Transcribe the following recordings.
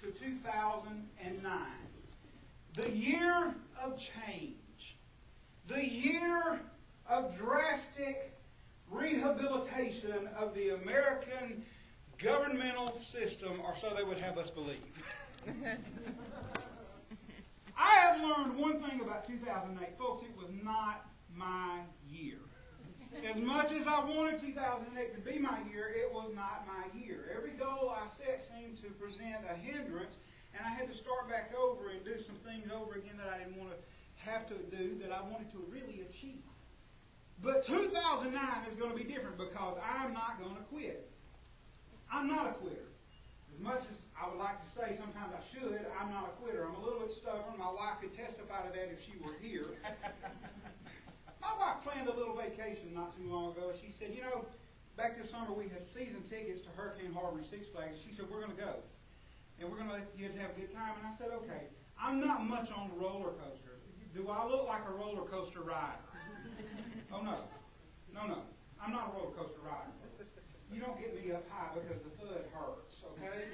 to 2009. The year of change. The year of drastic rehabilitation of the American governmental system, or so they would have us believe. I have learned one thing about 2008. Folks, it was not my year. As much as I wanted 2008 to be my year, it was not my year. Every goal I set seemed to present a hindrance, and I had to start back over and do some things over again that I didn't want to have to do, that I wanted to really achieve. But 2009 is going to be different because I'm not going to quit. I'm not a quitter. As much as I would like to say sometimes I should, I'm not a quitter. I'm a little bit stubborn. My wife could testify to that if she were here. My wife planned a little vacation not too long ago. She said, you know, back this summer we had season tickets to Hurricane Harbor and Six Flags. She said, we're going to go. And we're going to let the kids have a good time. And I said, okay. I'm not much on roller coasters. Do I look like a roller coaster rider? Oh, no. No. I'm not a roller coaster rider. You don't get me up high because the thud hurts, okay?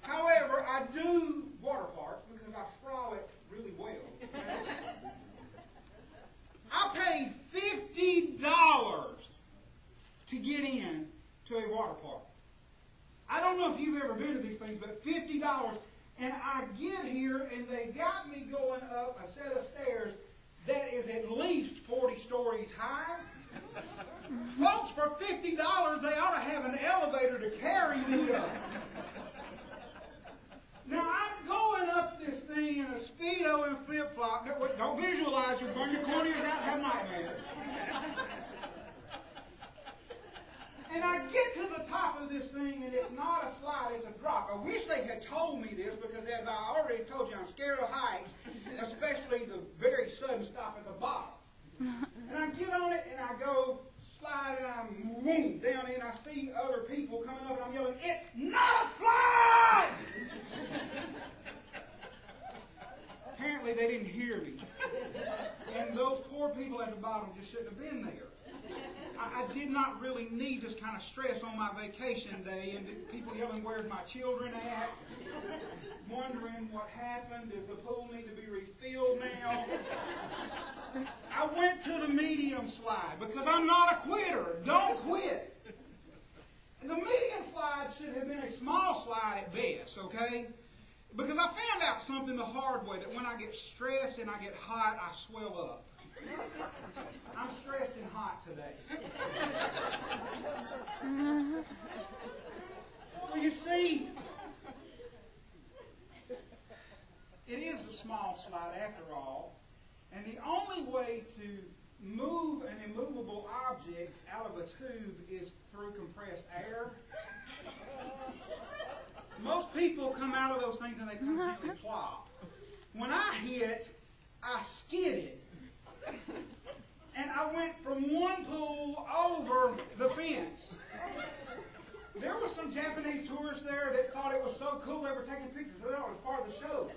However, I do water parks because I frolic really well. Okay? I paid $50 to get in to a water park. I don't know if you've ever been to these things, but $50, and I get here and they got me going up a set of stairs that is at least 40 stories high. Folks, for $50, they ought to have an elevator to carry me up. Now, I'm going up this thing in a Speedo and flip-flop. Don't visualize. You'll burn your corneas out and have nightmares. And I get to the top of this thing, and it's not a slide, it's a drop. I wish they had told me this, because as I already told you, I'm scared of heights, especially the very sudden stop at the bottom. And I get on it, and I go slide, and I'm boom, down in. I see other people coming up, and I'm yelling, it's not a slide! Apparently, they didn't hear me. And those poor people at the bottom just shouldn't have been there. I did not really need this kind of stress on my vacation day, and people yelling, where's my children at? Wondering what happened. Does the pool need to be refilled now? I went to the medium slide because I'm not a quitter. Don't quit. And the medium slide should have been a small slide at best, okay? Because I found out something the hard way, that when I get stressed and I get hot, I swell up. I'm stressed and hot today. Well, you see, it is a small slide after all, and the only way to move an immovable object out of a tube is through compressed air. Most people come out of those things and they come gently plop. When I hit, I skidded. And I went from one pool over the fence. There were some Japanese tourists there that thought it was so cool they were taking pictures. They thought it was part of the show.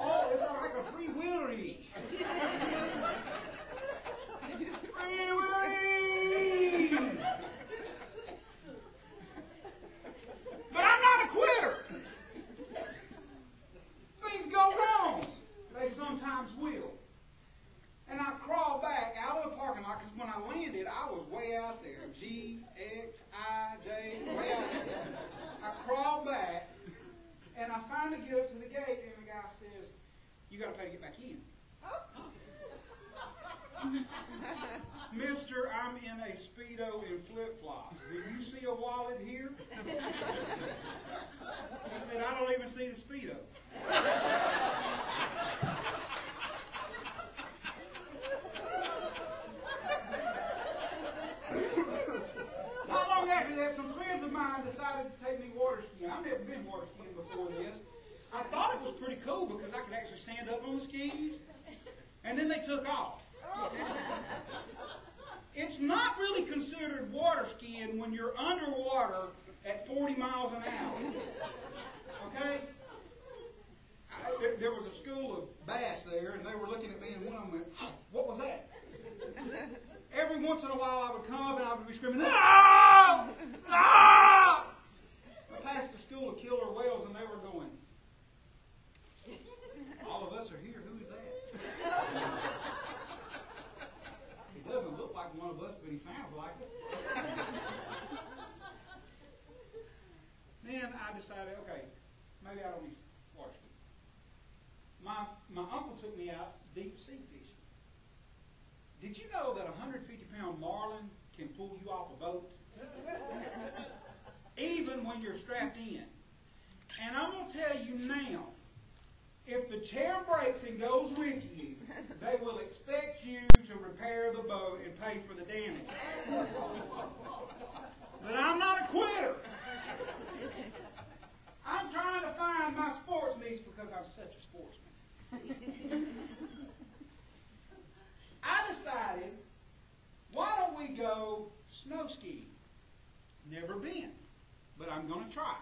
Oh, it's like a free wheelery. Free wheelery! But I'm not a quitter. Things go wrong. They sometimes will. And I crawled back out of the parking lot, because when I landed, I was way out there. G, X, I, J, way out there. I crawled back, and I finally get up to the gate, and the guy says, you got to pay to get back in. Mister, I'm in a Speedo and flip-flops. Do you see a wallet here? He said, I don't even see the Speedo. Not long after that, some friends of mine decided to take me water skiing. I've never been water skiing before this. I thought it was pretty cool because I could actually stand up on the skis. And then they took off. It's not really considered water skiing when you're underwater at 40 miles an hour. Okay? There was a school of bass there, and they were looking at me, and one of them went, what was that? Every once in a while I would come up and I would be screaming, no! No! I asked a school of killer whales, and they were going, all of us are here. Who is that? He doesn't look like one of us, but he sounds like us. Then I decided, okay, maybe I don't need water ski. My uncle took me out deep sea fishing. Did you know that a 150-pound marlin can pull you off a boat? Even when you're strapped in. And I'm going to tell you now, if the chair breaks and goes with you, they will expect you to repair the boat and pay for the damage. But I'm not a quitter. I'm trying to find my sports niche because I'm such a sportsman. I decided, why don't we go snow skiing? Never been, but I'm going to try.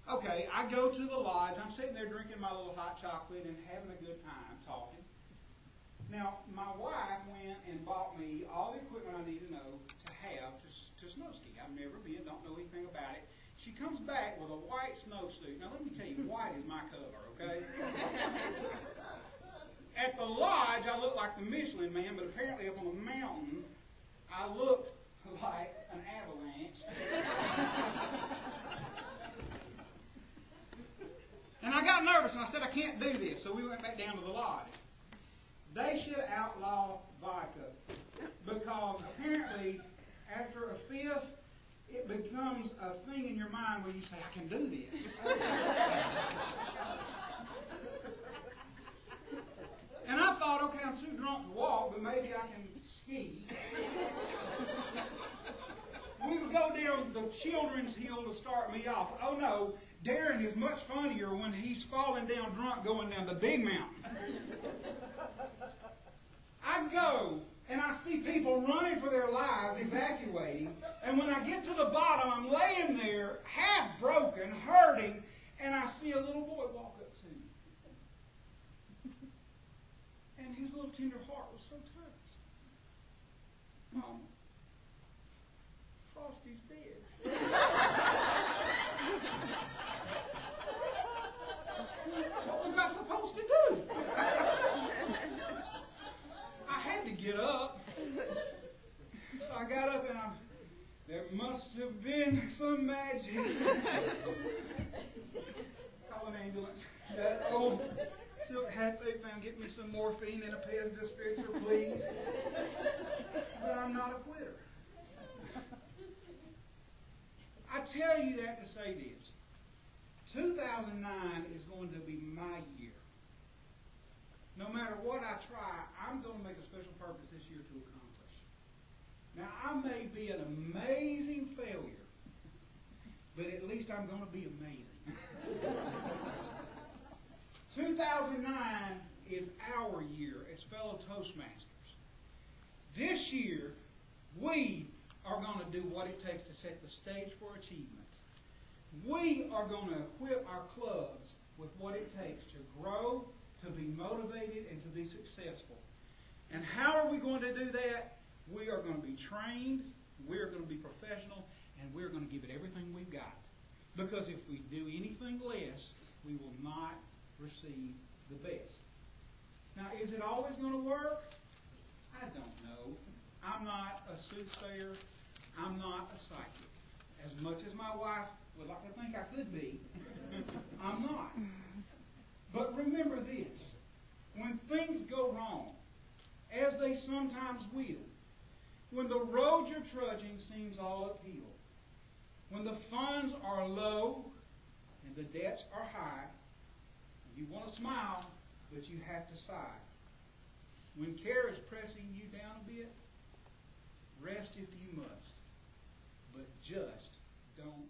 Okay, I go to the lodge. I'm sitting there drinking my little hot chocolate and having a good time talking. Now, my wife went and bought me all the equipment I need to know to have to snow ski. I've never been, don't know anything about it. She comes back with a white snowsuit. Now, let me tell you, white is my color, okay? At the lodge, I looked like the Michelin Man, but apparently up on the mountain, I looked like an avalanche. And I got nervous, and I said, I can't do this. So we went back down to the lodge. They should outlaw vodka, because apparently, after a fifth, it becomes a thing in your mind where you say, I can do this. And I thought, okay, I'm too drunk to walk, but maybe I can ski. We would go down the children's hill to start me off. Oh no, Darron is much funnier when he's falling down drunk going down the big mountain. I go, and I see people running for their lives, evacuating. And when I get to the bottom, I'm laying there, half broken, hurting, and I see a little boy walk up to me. And his little tender heart was so touched. Mom, Frosty's dead. What was I supposed to do? I had to get up. So I got up and there must have been some magic. Call an ambulance. That old silk hat they found, get me some morphine and a Pez dispenser, please. But I'm not a quitter. I tell you that to say this. 2009 is going to be my year. No matter what I try, I'm going to make a special purpose this year to accomplish. Now, I may be an amazing failure, but at least I'm going to be amazing. 2009 is our year as fellow Toastmasters. This year, we are going to do what it takes to set the stage for achievement. We are going to equip our clubs with what it takes to grow, to be motivated, and to be successful. And how are we going to do that? We are going to be trained, we are going to be professional, and we're going to give it everything we've got. Because if we do anything less, we will not receive the best. Now, is it always going to work? I don't know. I'm not a soothsayer. I'm not a psychic. As much as my wife would like to think I could be, I'm not. But remember this. When things go wrong, as they sometimes will, when the road you're trudging seems all uphill, when the funds are low and the debts are high, you want to smile, but you have to sigh. When care is pressing you down a bit, rest if you must, but just don't